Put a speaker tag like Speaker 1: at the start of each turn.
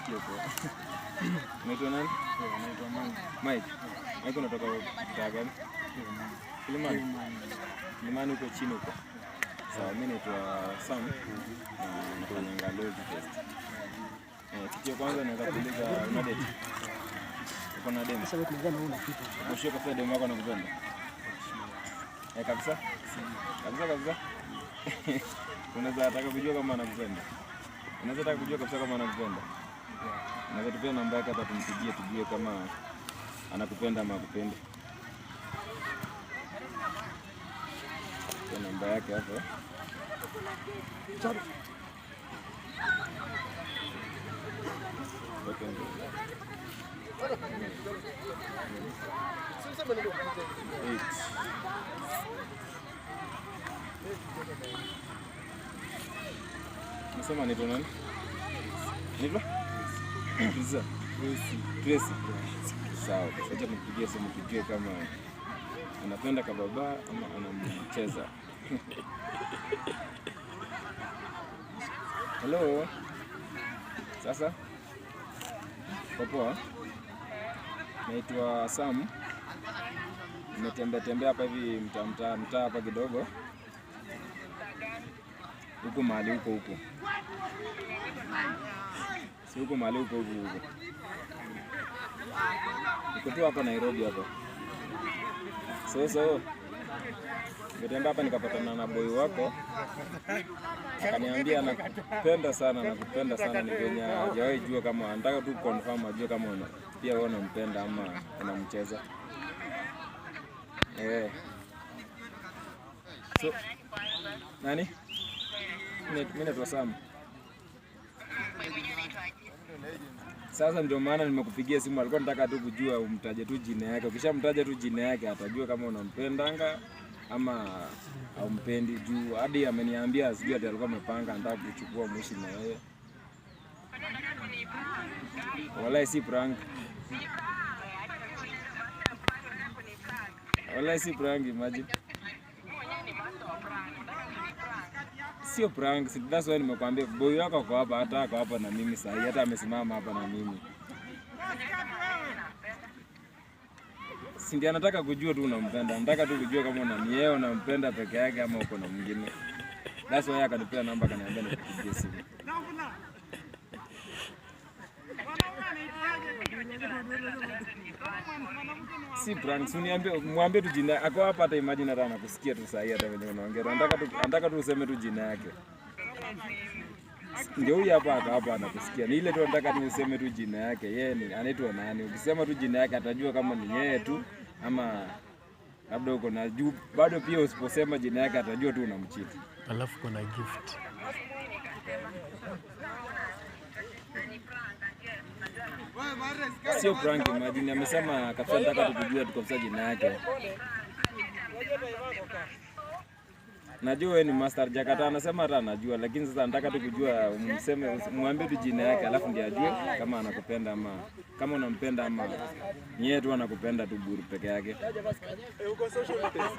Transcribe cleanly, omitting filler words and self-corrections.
Speaker 1: nasikia kwa. Unaitwa nani?
Speaker 2: Naitwa
Speaker 1: Mike. Mike unatoka mtaa gani? Kilimani. Kilimani uko chini huko. Sawa, mimi naitwa Sam. Nafanya Ngalozi Fest. Kitu cha kwanza naweza kuuliza una date? Uko na demu?
Speaker 2: sasa wewe tunazana una kitu.
Speaker 1: Unashika kwa demu wako anakupenda? Kabisa? Kabisa. Unaweza taka kujua kama anakupenda? Unaweza taka kujua kabisa kama anakupenda? Unaweza tupia namba yake hapa tumpigie tujue kama anakupenda ama hakupendi. Kwa namba yake hapa.
Speaker 2: Charo.
Speaker 1: Nasema nito nani? Nito? Tracy. Sawa, acha nipigie simu tujue kama anapenda kababa ama anamcheza. Hello. Sasa? Poa. Naitwa Sam. Nimetembea hapa hivi mtaa hapa kidogo. Huko mahali huko. Si huko mahali huko. Niko tu hapa Nairobi hapa. So. Nimetembea hapa nikapatana na boy wako. Akaniambia anakupenda sana ni venye hajawahi jua kama anataka tu confirm ajue kama pia wewe unampenda ama unamcheza. So nani? Mimi naitwa Sam. Sasa ndio maana nimekupigia simu, alikuwa nataka tu kujua umtaje tu jina yake. Ukishamtaja tu jina yake atajua kama unampendanga ama haumpendi, juu hadi ameniambia sijui ati alikuwa amepanga anataka kuchukua mwishi na yeye. Wallahi si prank. Imagine. Sio prank, that's why nimekwambia boy wako ako hapa, hata ako hapa na mimi sasa, hata amesimama hapa na mimi. Si ndio anataka kujua tu unampenda, anataka tu kujua kama ni yeye unampenda peke yake ama uko na mwingine. That's why akanipea namba akaniambia nikupigie simu. Si prank, mwambie tu jina ako hapa, hata imagine hata anakusikia tu sasa, hata wenyewe unaongea. Anataka tu useme tu jina yake. Ndio huyu hapa anakusikia. Ni ile tu anataka tu useme tu jina yake. Yeye ni anaitwa nani? Ukisema tu jina yake atajua kama ni yeye tu ama labda uko na juu. Bado pia usiposema jina yake atajua tu unamchiti.
Speaker 2: Alafu kuna gift.
Speaker 1: Sio prank, imagine amesema kabisa nataka tukujua tu kabisa jina yake. Najua wewe ni Master Jakata, anasema hata anajua, lakini sasa nataka tu kujua mwambie tu jina yake alafu ndiye ajue kama anakupenda ama kama unampenda ama yeye tu anakupenda tu bure peke yake. Uko social test.